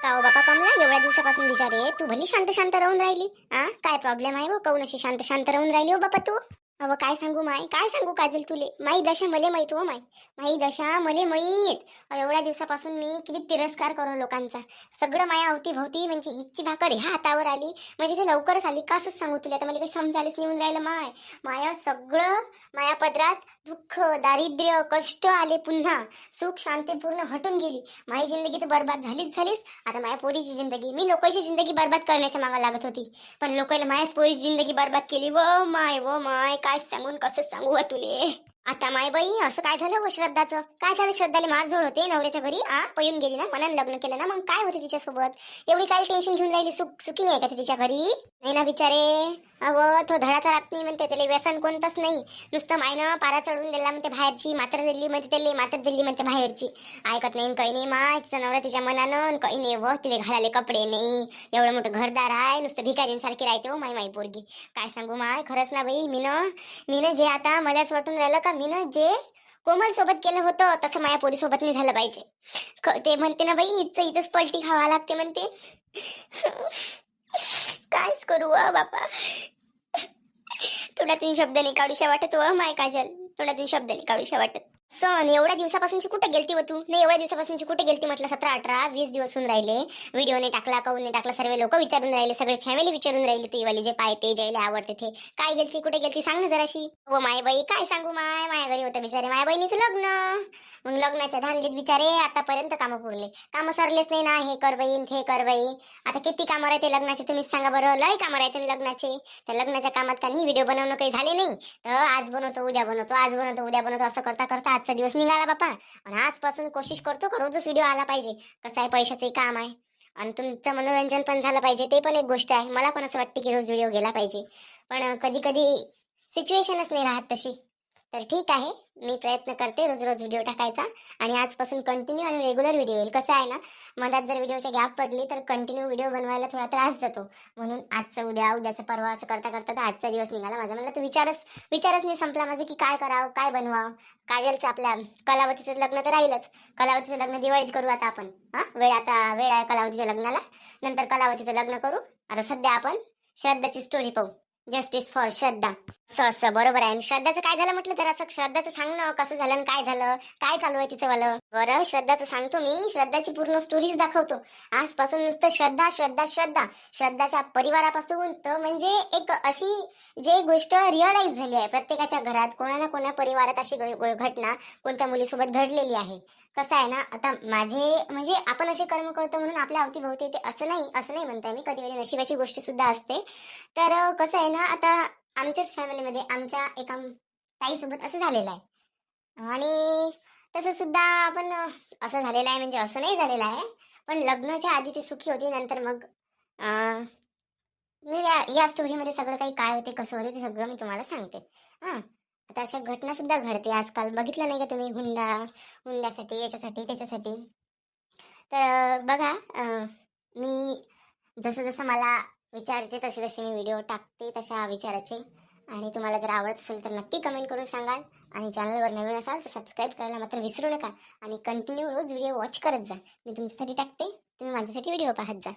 का हो बापा कमला, एवढ्या दिवसापासून बिचारे तू भली शांत शांत राहून राहिली. काय प्रॉब्लेम आहे हो? काऊन अशी शांत शांत राहून राहिली हो बापा तू? अव काय सांगू माय, काय सांगू काजल तुले? माई दशा मले माहित हो माय. माई दशा मले माहित. एवढ्या दिवसापासून मी किती तिरस्कार करू लोकांचा. सगळं माया अवती भवती म्हणजे इच्छी भाकर ह्या हातावर आली, म्हणजे ते लवकरच आली. कसंच सांगू तुला, आता मला काही समजायलाच निघून राहिलं माय. माया सगळं माया पदरात दुःख, दारिद्र्य, कष्ट आले, पुन्हा सुख शांती पूर्ण हटून गेली. माझी जिंदगी तर बरबाद झालीच झालीच. आता माझ्या पोरीची जिंदगी, मी लोकांची जिंदगी बरबाद करण्याच्या मागे लागत होती, पण लोकांना माझ्याच पोरीची जिंदगी बरबाद केली. व माय काय सांगून कसं सांगू व तुले. आता माय बाई असं काय झालं व श्रद्धाचं? काय झालं? श्रद्धाला मारझोड होते नवऱ्याच्या घरी, पळून गेली ना, मनानं लग्न केलं ना, मग काय होते तिच्यासोबत? एवढी काय टेन्शन घेऊन राहिली? सुखी नाही का ती तिच्या घरी? नाही ना बिचारे. अव तो धडाचा राहत नाही म्हणते, त्याला व्यसन कोणतंच नाही. नुसतं मायनं पारा चढून दिला म्हणते बाहेरची, मात्र दिल्ली म्हणते त्याला, मात्र दिल्ली म्हणते बाहेरची. ऐकत नाही काही नाही माय. तिचा नवरा तिच्या मनानं काही नाही व तिला घालायला कपडे नाही. एवढं मोठं घरदार आहे, नुसतं भिकारींसारखी राहते हो माई पोरगी. काय सांगू माय, खरंच ना बाई. मीनं जे आता मलाच वाटून राहिलं का मीनं जे कोमल सोबत केलं होतं तसं माझ्या पोरी सोबत नाही झालं पाहिजे. ते म्हणते ना बाई, इथंच पलटी खावा लागते म्हणते. कायच करू बापा. तोंडातून शब्द नाही काढूशा वाटत व माय काजल, तोंडातून शब्द नाही काढूशा वाटत. सण एवढ्या दिवसापासूनची कुठे गेलती हो तू? नाही एवढ्या दिवसापासूनची कुठे गेलती म्हटलं? 17, 18, 20 दिवस होऊन राहिले. व्हिडिओ नाही टाकला, काऊन नाही टाकला? सर्व लोक विचारून राहिले, सगळे फॅमिली विचारून राहिली. ती वाली जे पाहते, ज्याला आवडते ते. काय गेलती, कुठे गेलती सांग ना जराशी. हो माय बाई, काय सांगू माय. माझ्या घरी होतं बिचारे माझ्या बहिणीचं लग्न. मग लग्नाच्या धांदलीत बिचारे आतापर्यंत कामं पुरले, कामं सरलेच नाही ना. हे कर बाई, हे कर बाई. आता किती कामं राहते लग्नाचे तुम्हीच सांगा बरं. लय कामं राहते लग्नाचे. त्या लग्नाच्या कामात का नाही व्हिडिओ बनवणं काही झाले नाही, तर आज बनवतो उद्या बनवतो, आज बनवतो उद्या बनवतो, असं करता करता आजचा दिवस निघाला बापा. आणि आजपासून कोशिश करतो का रोजच व्हिडिओ आला पाहिजे. कसं आहे, पैशाचंही काम आहे आणि तुमचं मनोरंजन पण झालं पाहिजे, ते पण एक गोष्ट आहे. मला पण असं वाटतं की रोज व्हिडिओ गेला पाहिजे, पण कधी कधी सिच्युएशनच नाही राहत तशी. तर ठीक आहे, मी प्रयत्न करते रोज रोज व्हिडिओ टाकायचा. आणि आजपासून कंटिन्यू आणि रेग्युलर व्हिडिओ येईल. कसं आहे ना, मधात जर व्हिडिओची गॅप पडली तर कंटिन्यू व्हिडिओ बनवायला थोडा त्रास जातो. म्हणून आजचं उद्या, उद्याचं परवा असं करता करता तर आजचा दिवस निघाला माझा. मला तर विचारच नाही संपला माझं की काय करावं, काय बनवावं. काजलचं आपल्या कलावतीचं लग्न तर राहीलच. कलावतीचं लग्न दिवाळीत करू आता आपण. वेळ आहे कलावतीच्या लग्नाला. नंतर कलावतीचं लग्न करू. आता सध्या आपण श्रद्धाची स्टोरी पाहू. जस्टिस फॉर श्रद्धा. असं बरोबर आहे. श्रद्धाचं काय झालं म्हटलं तर असं श्रद्धाचं सांग ना, कसं झालं आणि काय झालं, काय चालू आहे तिचं वालं? बरं श्रद्धाचं सांगतो मी. श्रद्धाची पूर्ण स्टोरीज दाखवतो. आजपासून नुसतं श्रद्धा श्रद्धा श्रद्धा. श्रद्धाच्या परिवारापासून तर म्हणजे एक अशी जे गोष्ट रिअलाइज झाली आहे प्रत्येकाच्या घरात, कोणा ना कोणा परिवारात अशी घटना कोणत्या मुलीसोबत घडलेली आहे. कसं आहे ना, आता माझे म्हणजे आपण असे कर्म करतो म्हणून आपल्या अवतीभोवती ते असं नाही म्हणताय मी. कधी कधी नशिबाची गोष्ट सुद्धा असते. तर कसं आहे ना, आता आमच्याच फॅमिलीमध्ये आमच्या एका ताईसोबत असं झालेलं आहे. आणि तसं सुद्धा आपण असं झालेलं आहे म्हणजे असं नाही झालेलं आहे, पण लग्नाच्या आधी ती सुखी होती. नंतर मग मी या स्टोरीमध्ये सगळं काही काय होते, कसं होते, ते सगळं मी तुम्हाला सांगते. हां, आता अशा घटना सुद्धा घडते आजकाल. बघितलं नाही का तुम्ही? हुंड्यासाठी, याच्यासाठी त्याच्यासाठी. तर बघा, मी जसं जसं मला विचारते तसे तसे मी व्हिडिओ टाकते तशा विचाराचे. आणि तुम्हाला जर आवडत असेल तर नक्की कमेंट करून सांगाल. आणि चॅनलवर नवीन असाल तर सबस्क्राईब करायला मात्र विसरू नका. आणि कंटिन्यू रोज व्हिडिओ वॉच करत जा. मी तुमच्यासाठी टाकते, तुम्ही माझ्यासाठी व्हिडिओ पाहत जा.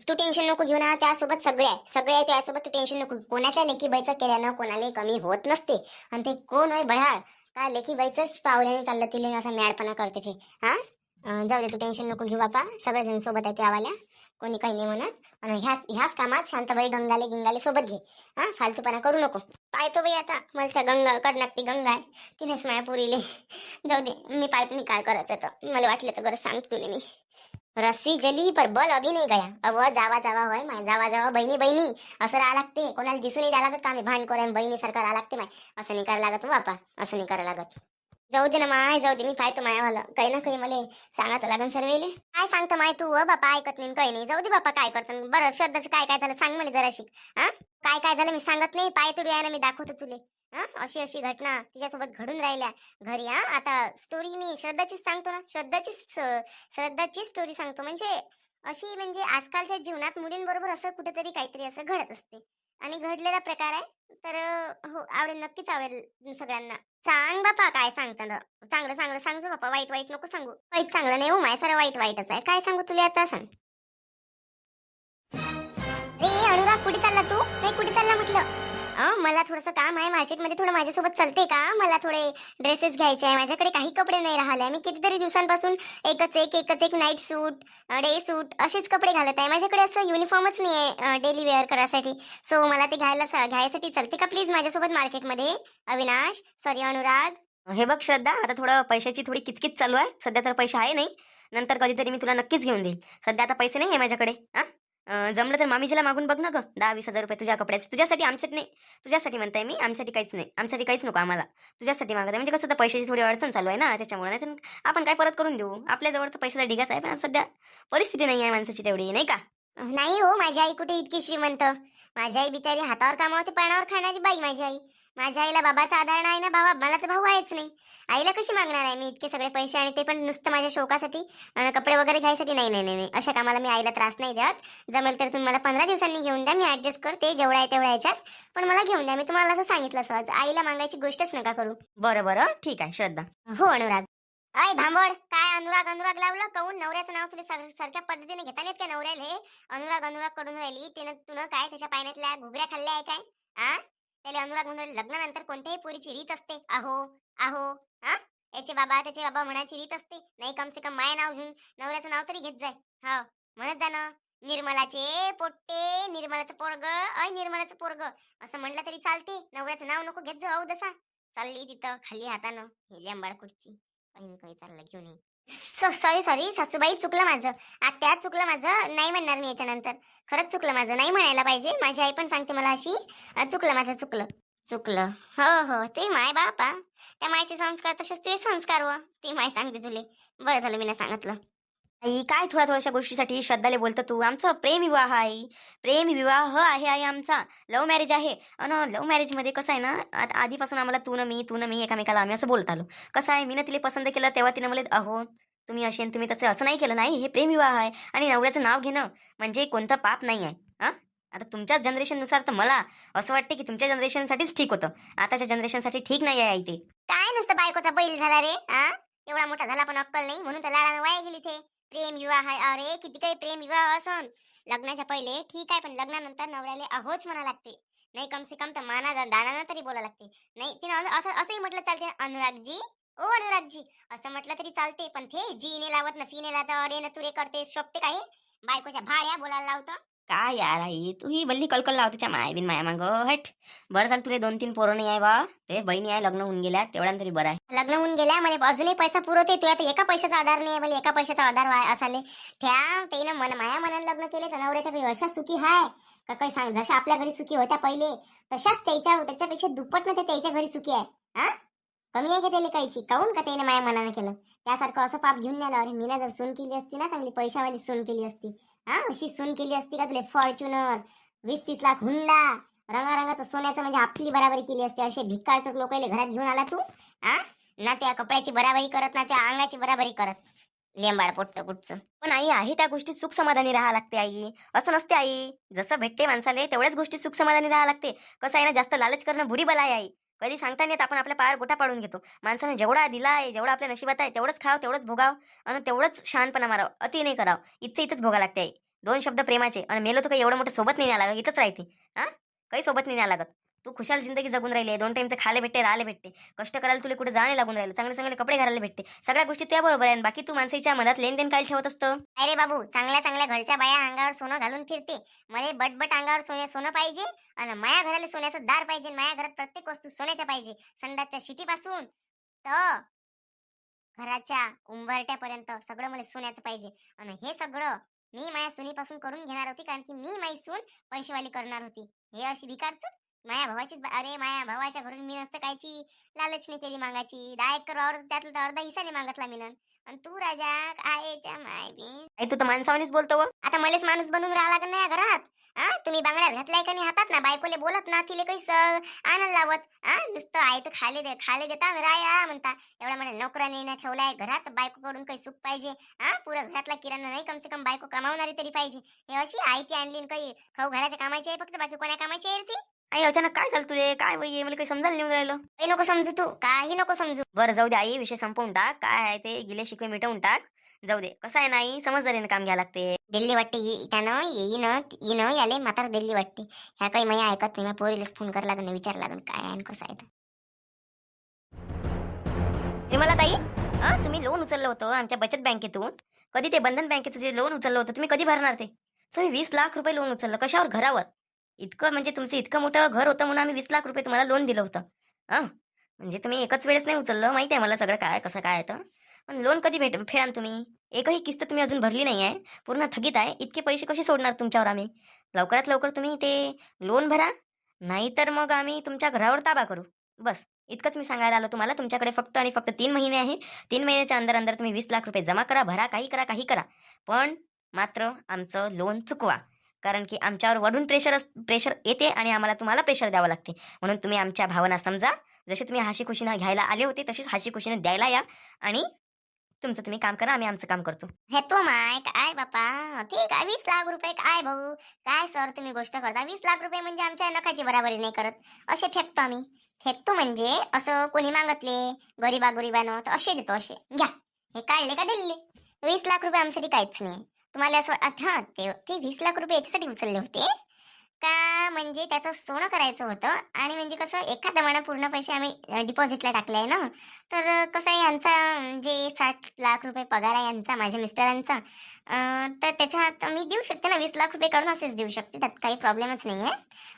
तू टेन्शन नको घेऊ ना, त्यासोबत सगळे आहे त्यासोबत तू टेन्शन नको. कोणाच्या लेकीबाईचं केल्यानं कोणालाही कमी होत नसते. आणि ते कोण आहे भयाळ, काय लेकीबाईचंच पावल्याने चाललं तिले असा मॅडपणा करते ते. जाऊ दे, तू टेन्शन नको घेऊ बापा. सगळेजण सोबत आहे त्यावाल्या, कोणी काही नाही म्हणत. आणि ह्याच कामात शांताबाई गिंगाले सोबत घे. फालतूपणा करू नको. पाहतो बाई आता, मला त्या गंगा कर्नाटकी गंगा आहे तिनेच माया पुरीले. जाऊ दे, मी पाहतो मी काय करायचं तर. मला वाटलं तर गरज सांगतो तुला मी. रस्सी जली पर बल अभी नाही गया. जावा जावा होय माय, जावा जावा बहिणी बहिणी असं राहा लागते. कोणाला दिसून नाही द्या लागत का आम्ही भांड करू बहिणी सारखं राहा लागते माय. असं नाही करायला लागत बापा, असं नाही करायला लागत. जाऊ दे ना माय, जाऊ दे. मी पाहतो मायावाला काही ना काही मला सांगायचं लागन सर्वेले. काय सांगतो माय तू बापा? ऐकत नाही काही नाही. जाऊ दे बापा, काय करतो. बरं श्रद्धाचं काय काय झालं सांग मला जराशी. काय काय झालं मी सांगत नाही. पाय तुडी आहे ना, मी दाखवतो तुले. अशी अशी घटना तिच्यासोबत घडून राहिल्या घरी. आता स्टोरी मी श्रद्धाचीच सांगतो ना, श्रद्धाची स्टोरी सांगतो. म्हणजे अशी म्हणजे आजकालच्या जीवनात मुलींबरोबर असं कुठेतरी काहीतरी असं घडत असते. आणि घडलेला प्रकार आहे. तर हो, आवडेल, नक्कीच आवडेल सगळ्यांना. सांग बापा, काय सांगता ना. चांगलं चांगलं सांगतो बापा, वाईट वाईट नको सांगू. वाईट चांगलं नाही हो माय, सारं वाईट वाईटच आहे. काय सांगू तुला आता सांग. अरे अनुराग, कुठे चालला तू? नाही, कुठे चालला म्हटलं? मला थोडंसं काम आहे मार्केटमध्ये, थोडं माझ्यासोबत चलते का? मला थोडे ड्रेसेस घ्यायचे आहे, माझ्याकडे काही कपडे नाही राहिले. मी कितीतरी दिवसांपासून एकच एक नाईट सूट, डे सूट असेच कपडे घालत आहे. माझ्याकडे असं युनिफॉर्मच नाही आहे डेली वेअर करायसाठी. सो मला ते घ्यायसाठी चलते का प्लीज माझ्यासोबत मार्केटमध्ये? अविनाश, सॉरी अनुराग. हे बघ श्रद्धा, आता थोडं पैशाची थोडी किचकिच चालू आहे. सध्या तर पैसे आहे नाही. नंतर कधीतरी मी तुला नक्कीच घेऊन देईल. सध्या आता पैसे नाही आहे माझ्याकडे. जमलं तर मामीजीला मागून बघ ना ग, 10-20 हजार रुपये तुझ्या कपड्याचे. तुझ्यासाठी, आमच्यासाठी नाही. तुझ्यासाठी म्हणताय मी, आमच्यासाठी काहीच नाही. आमच्यासाठी काहीच नको आम्हाला. तुझ्यासाठी मागत आहे. म्हणजे कसं, तर पैशाची थोडी अडचण चालू आहे ना, त्याच्यामुळे. नाही तर आपण काय परत करून देऊ. आपल्याजवळ तर पैशाचा ढिगाच आहे, पण सध्या परिस्थिती नाही आहे माणसाची तेवढी, नाही का? नाही हो, माझी आई कुठे इतकी श्रीमंत. माझी आई बिचारी हातावर कामावते, पाण्यावर खाण्याची बाई माझी आई. माझ्या आईला बाबाचा आधार नाही ना, भावा मला तर भाऊ आहेच नाही. आईला कशी मागणार आहे मी इतके सगळे पैसे, आणि ते पण नुसतं माझ्या शोकासाठी आणि कपडे वगैरे घ्यायसाठी? नाही नाही नाही नाही, अशा कामाला मी आईला त्रास नाही देत. जमेल तर तुम्ही मला 15 दिवसांनी घेऊन द्या, मी ऍडजस्ट करते जेवढा आहे तेवढ्या ह्याच्यात. पण मला घेऊन द्या, मी तुम्हाला असं सांगितलं सहज. आईला मागायची गोष्टच नका करू. बरं बरं, ठीक आहे श्रद्धा. हो अनुराग. अय भांबड, काय अनुराग अनुराग लावलं? काऊन नवऱ्याचं नाव तुला सारख्या पद्धतीने घेता येत काय नवऱ्याला? हे अनुराग अनुराग करून राहिली तिनं. तुला काय त्याच्या पाण्यातल्या घुगऱ्या खाल्ल्या आहे काय? आ, त्याला अनुराग म्हणून लग्नानंतर कोणत्याही पोरीची रीत असते. अहो अहो, हा, याचे बाबा त्याचे बाबा म्हणायची रीत असते नाही? कम से कम माय नाव घेऊन नवऱ्याचं नाव तरी घेत जाय. हा, म्हणत जा ना, निर्मलाचे पोट्टे, निर्मलाचं पोरग, निर्मलाचं पोरग असं म्हणलं तरी चालते. नवऱ्याचं नाव नको घेत जाऊ दसा. चालली तिथं खाली हातानं हे लेंबाड कुठची काही चाललं घेऊन ये. सॉरी सॉरी सासूबाई, चुकलं माझं. आत्या, चुकलं माझं. नाही म्हणणार मी याच्यानंतर. खरंच चुकलं माझं, नाही म्हणायला पाहिजे. माझी आई पण सांगते मला अशी. चुकलं माझं, चुकलं चुकलं. हो हो, ते माय बापा, त्या मायचे संस्कार तसेच ते संस्कार व ती माय सांगते तुले. बरं झालं मी नाही सांगितलं. आई, काय थोड्याशा गोष्टीसाठी श्रद्धाले बोलतो तू? आमचं प्रेमविवाह आहे. प्रेमविवाह आहे आई आमचा. लव्ह मॅरेज आहे. आणि लव्ह मॅरेजमध्ये कसं आहे ना, आता आधीपासून आम्हाला तू न मी एकामेकाला आम्ही असं बोलत आलो. कसं आहे, मी ना तिला पसंत केलं तेव्हा तिनं मला, अहो तुम्ही असे आणि तुम्ही तसे, असं नाही केलं. नाही, हे प्रेमविवाह आहे. आणि नवऱ्याचं नाव घेणं म्हणजे कोणतं पाप नाही आहे. हां, आता तुमच्याच जनरेशननुसार तर मला असं वाटते की तुमच्या जनरेशनसाठीच ठीक होतं. आताच्या जनरेशनसाठी ठीक नाही आहे आई ते. काय नुसतं बायकोचा बैल झाला रे? एवढा मोठा झाला पण अक्कल नाही, म्हणून तर लाडानं वाया गेली ते. प्रेम विवाह आहे, अरे किती काही प्रेम विवाह असन. लग्नाच्या पहिले ठीक आहे, पण लग्नानंतर नवऱ्याला अहोच म्हणा लागते. नाही, कम से कम तर दानानं तरी बोला लागते. नाही, तिनं असंही म्हटलं चालते, अनुरागजी, ओ अनुरागजी असं म्हटलं तरी चालते. पण ते जी ने लावत ना, फी ने लावत, अरे ना तुरे करते, शोभते काही? बायकोच्या भाड्या बोलायला लावतं. काय यार आई, तू ही बल्ली कलकल लावते त्या माया बिन माया माग. हट. बरं झालं तुला 2-3 पोरं नाही आहे बा. ते बहिणी आहे, लग्न होऊन गेल्या, तेवढ्या तरी बरं आहे. लग्न होऊन गेल्या मला अजूनही पैसा पुरवते. तू आता एका पैशाचा आधार नाही आहे, मला एका पैशाचा आधार असाले. त्या त्यानं माया मनानं लग्न केले तर नवऱ्याच्या घरी अशा सुखी हाय का काही सांग. जशा आपल्या घरी सुखी होत्या पहिले, तशाच त्याच्यापेक्षा दुप्पट ना ते त्याच्या घरी सुखी आहे. हा, कमी आहे का त्याला काहीची? काऊन का त्याने माया मनानं केलं? त्यासारखं असं पाप घेऊन द्यायला. अरे मी ना जर सून केली असती ना, चांगली पैशावाली सून केली असती. अशी सून केली असती का तुले फॉर्च्युनर, 20-30 लाख हुंडा, रंगारंगाचं सोन्याचं, म्हणजे आपली बराबरी केली असते. असे भिकारचक लोकांना घरात घेऊन आला तू. ना त्या कपड्याची बराबरी करत, ना त्या अंगाची बराबरी करत, लेंबाड पोट्ट कुठचं. पण आई, आहे त्या गोष्टीत सुख समाधानी राहा लागते आई. असं नसते आई. जसं भेटते माणसाले तेवढ्याच गोष्टीत सुख समाधानी राहा लागते. कसं आहे ना, जास्त लालच करणं बुरी बला आहे आई. कधी सांगता नाही येत, आपण आपल्या पायावर गोटा पाडून घेतो. माणसाने जेवढा दिला आहे, जेवढा आपल्या नशिबात आहे, तेवढंच खाव, तेवढंच भोगाव, आणि तेवढंच शहाणपणा मारावं. अति नाही करावं. इथंच भोगा लागते आई. 2 शब्द प्रेमाचे, आणि मेलो तर काही एवढं मोठं सोबत नाही न्यावं लागत, इथंच राहते. काही सोबत नाही न्यावं लागत. तू खुशाल जिंदगी जगून राहिली. 2 टाइमचे खाले भेटते, राहिले भेटते. कष्ट करायला तुला कुठे जाणे लागून राहिलं. चांगले चांगले कपडे घालायला भेटते. सगळ्या गोष्टी त्या बरोबर आहे. बाकी तू माणसाच्या मधात लेनदेन काय ठेवत असतं? अरे बाबू, चांगल्या चांगल्या घरच्या बाया अंगावर सोनं घालून फिरते. मला बटबट अंगावर सोनं पाहिजे, आणि माया घराला सोन्याचं दार पाहिजे. माया घरात प्रत्येक वस्तू सोन्याच्या पाहिजे. संडासच्या शिटीपासून तर घराच्या उंबरट्यापर्यंत सगळं मला सोन्याचं पाहिजे. आणि हे सगळं मी माझ्या सुनीपासून करून घेणार होती, कारण की मी माझी सून पैसेवाली करणार होती. हे अशी भिकारचूट माया भावाचीच. अरे माया भावाच्या घरून मी नसतं कायची लालच नाही केली मागाची. 10 एकर वावर त्यातला तर अर्धा हिस्सा नाही मागितला मी. आणि तू राजा काय माय बी. आई, तू तर माणसावानीच बोलतो व. आता मलाच माणूस बनून राहा लागत नाही घरात. तुम्ही बांगड्यात घातलाय का नाही हातात ना, बायकोले बोलत ना, तिले काही आणायला लावत. नुसतं आहे तर खाले देता राया म्हणता. एवढा मोठ्या नोकराने ना ठेवलाय घरात, बायको कडून काही सुख पाहिजे. पुरा घरातला किराणा नाही, कम से कम बायको कमावणारी तरी पाहिजे. हे अशी आई ती आणली काही खाऊ घराच्या कामाची आहे फक्त, बाकी कोणा कामाची आहे ती? आई, अचानक काय झालं तुले? काय वय मला काही समजायला नाही राहिलं. काही नको समजू तू, काही नको समजू. बरं जाऊ दे आई, विषय संपवून टाक. काय आहे ते गिले शिकवे मिटवून टाक. जाऊ दे, कसं आहे नाही समजदारीने काम घ्यावं लागते. दिल्ली वाटते त्यानं येईन याले म्हातारा दिल्ली वाटते. ह्या काही माहिती ऐकत नाही. मग पोरीलाच फोन करायला लागेल, विचार लागेल काय आहे आणि कसं आहे ते. निर्मला ताई, तुम्ही लोन उचललं होतं आमच्या बचत बँकेतून. कधी ते बंधन बँकेचं जे लोन उचललं होतं तुम्ही कधी भरणार ते? तुम्ही 20 लाख रुपये लोन उचललं. कशावर? घरावर. इतकं म्हणजे तुमचं इतकं मोठं घर होतं म्हणून आम्ही 20 लाख रुपये तुम्हाला लोन दिलं होतं. म्हणजे तुम्ही एकच वेळेस नाही उचललं, माहिती आहे मला सगळं काय कसं काय आहे तर. पण लोन कधी फेडाल तुम्ही? एकही किस्त तुम्ही अजून भरली नाही आहे. पूर्ण थकीत आहे. इतके पैसे कसे सोडणार तुमच्यावर आम्ही? लवकरात लवकर तुम्ही ते लोन भरा, नाहीतर मग आम्ही तुमच्या घरावर ताबा करू. बस इतकंच मी सांगायला आलो तुम्हाला. तुमच्याकडे फक्त आणि फक्त 3 महिने आहे. 3 महिन्याच्या अंदर तुम्ही 20 लाख रुपये जमा करा, भरा, काही करा, काही करा. पण मात्र आमचं लोन चुकवा. कारण की आमच्यावर वरून प्रेशर येते आणि आम्हाला तुम्हाला प्रेशर द्यावं लागते. म्हणून तुम्ही आमच्या भावना समजा. जसे तुम्ही हाशी खुशीनं घ्यायला आले होते तशीच हाशी खुशीनं द्यायला या आणि तुमचं तुम्ही काम करा, आम्ही आमचं काम करतो. हे तो माय काय बापा, ठीक आहे 20 लाख रुपये काय भाऊ, काय सर तुम्ही गोष्ट करता. 20 लाख रुपये म्हणजे आमच्या नखाची बराबरी नाही करत. असे फेकतो आम्ही. फेकतो म्हणजे असं कोणी मागतले गरिबानं तर असे देतो, असे घ्या. हे काढले का दिले. 20 लाख रुपये आमच्यासाठी काहीच नाही. तुम्हाला असं हा ते 20 लाख रुपये याच्यासाठी उचलले होते का, म्हणजे त्याचं सोनं करायचं होतं. आणि म्हणजे कसं एखादा महिना पूर्ण पैसे आम्ही डिपॉझिटला टाकले आहे ना. तर कसं आहे यांचा जे 60 लाख रुपये पगार आहे यांचा, माझ्या मिस्टरांचा, तर त्याच्यात मी देऊ शकते ना. 20 लाख रुपये काढून असेच देऊ शकते, त्यात काही प्रॉब्लेमच नाही आहे.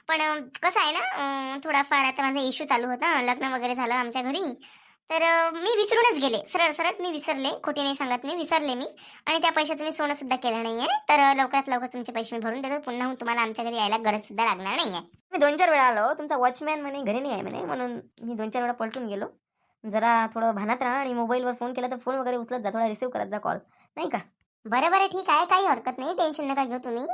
पण कसं आहे ना, थोडाफार आता माझा इश्यू चालू होता, लग्न वगैरे झालं आमच्या घरी. तर मी विसरूनच गेले, सरळ सरळ मी विसरले, खोटी नाही सांगत मी, विसरले मी. आणि त्या पैशाचं मी सोनं सुद्धा केलं नाहीये. तर लवकरात लवकर तुमचे पैसे मी भरून देतो. पुन्हा तुम्हाला आमच्या घरी यायला गरज सुद्धा लागणार नाहीये. मी 2-4 वेळा आलो. तुमचा वॉचमॅन म्हणे घरी नाही आहे म्हणे, म्हणून मी 2-4 वेळा पलटून गेलो. जरा थोडं भानात राहा आणि मोबाईलवर फोन केला तर फोन वगैरे उचलत जा, थोडा रिसीव्ह करत जा कॉल, नाही का? बरं ठीक आहे, काही हरकत नाही, टेन्शन नका घेऊ तुम्ही.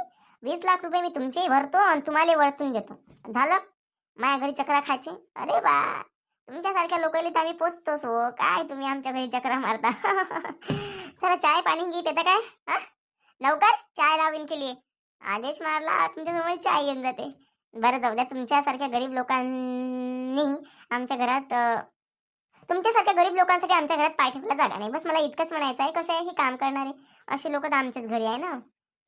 20 लाख रुपये मी तुमचेही भरतो आणि तुम्हाला वरतून देतो. झालं माझ्या घरी चक्रा खायचे. अरे बा, तुमच्यासारख्या लोकांना तर आम्ही पोचतोच हो. काय तुम्ही आमच्या घरी चक्रा मारता. चला चाय पाणी घे पेता काय. हा लवकर चाय लावीन केली. आदेश मारला तुमच्यासमोर चाय येऊन जाते. बरं जाऊ द्या, तुमच्यासारख्या गरीब लोकांनी आमच्या घरात तुमच्यासारख्या गरीब लोकांसाठी आमच्या घरात पाय ठेवला जागा नाही. बस मला इतकंच म्हणायचं आहे. कसे आहे हे काम करणारे असे लोक तर आमच्याच घरी आहे ना.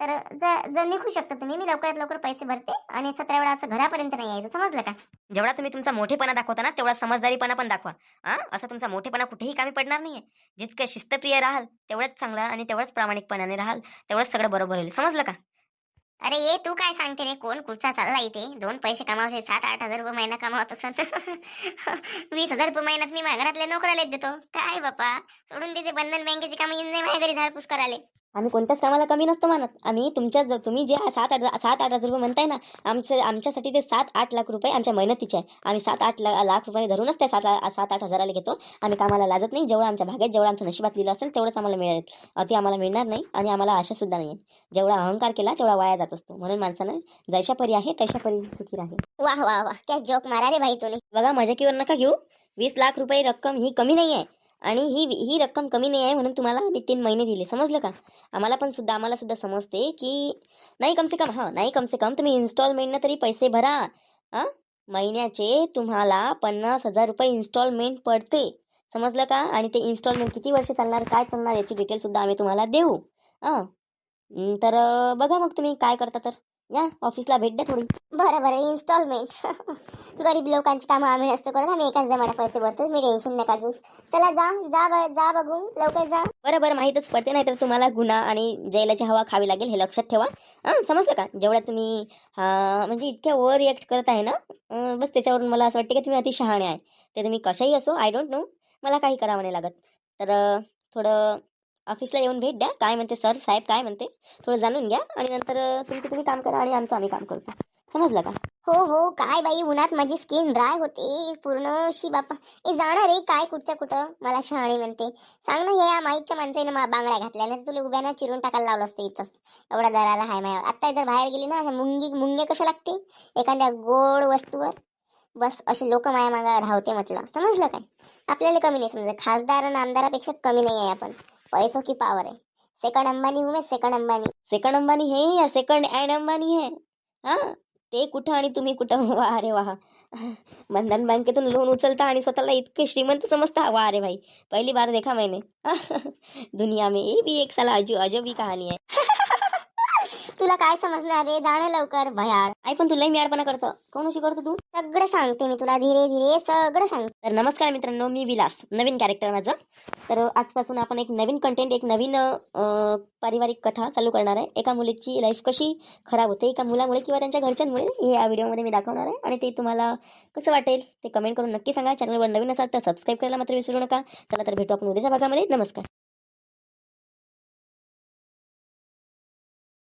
तर जर निघू शकता तुम्ही, मी लवकरात लवकर पैसे भरते आणि 17 वेळा असं घरापर्यंत नाही यायचं, समजलं का? जेवढा तुम्ही तुमचा मोठेपणा दाखवता ना तेवढा समजदारीपणा पण दाखवा. असा तुमचा मोठेपणा कुठेही कामी पडणार नाहीये. जितकं शिस्तप्रिय राहाल तेवढंच चांगलं आणि तेवढंच प्रामाणिकपणाने राहाल तेवढंच सगळं बरोबर होईल, समजलं का? अरे ये तू काय सांगते रे, कोण कुठचा चालला इथे. 2 पैसे कमावते, 7-8 हजार रुपये महिना कमावत असत. 20,000 रुपये महिन्यात मी माझ्या घरातल्या नोकराला देतो. काय बापा, सोडून देते बंधन बँकेची कामं, येऊन नाही माझ्या घरी झाडपूस करायला. आम्ही कोणत्याच कामाला कमी नसतो मानत. आम्ही तुम्ही जे 7-8 हजार रुपये म्हणताय ना, आमच्यासाठी ते 7-8 लाख रुपये आमच्या मेहनतीचे आहे. आम्ही 7-8 लाख रुपये धरूनच त्या 7-8 हजाराला घेतो. आम्ही कामाला लाजत नाही. जेवढं आमच्या भाग्यात, जेवढं आमच्या नशिबात लिहिलं असेल तेवढंच आम्हाला मिळेल. अति आम्हाला मिळणार नाही आणि आम्हाला आशा सुद्धा नाही आहे. जेवढा अहंकार केला तेवढा वाया जात असतो. म्हणून माणसानं जैशा परी आहे तशा परी सुखी राहे. वाह वाह वाह, क्या जोक मारा रे भाई तूने. बघा, मजाकीवर नका घेऊ. 20 लाख रुपये रक्कम ही कमी नाही आहे आणि ही रक्कम कमी नाही आहे म्हणून तुम्हाला आम्ही 3 महिने दिले, समजलं का? आम्हाला सुद्धा समजते की नाही कम से कम तुम्ही इन्स्टॉलमेंटनं तरी पैसे भरा. महिन्याचे तुम्हाला 50,000 रुपये इन्स्टॉलमेंट पडते, समजलं का? आणि ते इन्स्टॉलमेंट किती वर्ष चालणार, काय चालणार याची डिटेल सुद्धा आम्ही तुम्हाला देऊ. तर बघा मग तुम्ही काय करता तर या ऑफिसला भेट द्या थोडी. बरं इन्स्टॉलमेंट. गरीब लोकांची कामं आम्ही नसतो करत, आम्ही एकाच जमाना पैसे भरतो. मी टेन्शन नका घेऊ. चला जा बघून लवकर जा. बरं माहीतच पडते, नाही तर तुम्हाला गुन्हा आणि जैलाची हवा खावी लागेल, हे लक्षात ठेवा. समजलं का? जेवढ्या तुम्ही म्हणजे इतक्या ओव्हर रिॲक्ट करत आहे ना, बस त्याच्यावरून मला असं वाटतं की तुम्ही अति शहाणे आहे. ते तुम्ही कशाही असो, आय डोंट नो, मला काही करावं नाही लागत. तर थोडं ऑफिसला येऊन भेट द्या, काय म्हणते सर साहेब काय म्हणते थोडं जाणून घ्या आणि नंतर तुम्ही काम करा आणि आम्ही काम करतो, समजलं का? हो काय बाई, उन्हात माझी स्किन ड्राय होते पूर्ण. शी बापा, ए जाणार रे काय कुठं मला शहाणी म्हणते. सांग ना, या माईकच्या माणसाने बांगड्या घातल्या ना, तुला उभ्याना चिरून टाकायला लावलं असतं इथंच. एवढा दरारा हाय माझ्यावर. आता जर बाहेर गेली ना, अशा मुंगे कशा लागते एखाद्या गोड वस्तूवर. बस असे लोक माया मागा धावते म्हटलं, समजलं काय? आपल्याला कमी नाही समजलं. खासदार आणि आमदारापेक्षा कमी नाही आहे आपण. पैसों की पावर है. सेकंड अंबानी हूँ मैं, सेकंड अंबानी है या सेकंड हँड अंबानी है? ते कुठं आणि तुम्ही कुठं? वाह रे वाह, बंधन बँकेतून लोन उचलता आणि स्वतःला इतके श्रीमंत समजता. वा रे भाई, पहली बार देखा मैंने. दुनिया में ये भी एक साला अजब ही कहानी आहे. तुला काय समजणार रे, जाणं लवकर भयाळ. आई पण तुलाही म्याडपणा करतं. कोण अशी करतो तू? सगळं सांगते मी तुला, धीरे धीरे सगळं सांगते. तर नमस्कार मित्रांनो, मी विलास. नवीन कॅरेक्टर माझं. तर आजपासून आपण एक नवीन कंटेंट, एक नवीन पारिवारिक कथा चालू करणार आहे. एका मुलीची लाईफ कशी खराब होते एका मुलामुळे किंवा त्यांच्या घरच्यांमुळे, हे या व्हिडिओमध्ये मी दाखवणार आहे. आणि ते तुम्हाला कसं वाटेल ते कमेंट करून नक्की सांगा. चॅनलवर नवीन असाल तर सबस्क्राईब करायला मात्र विसरू नका. चला तर भेटू आपण उद्याच्या भागामध्ये. नमस्कार.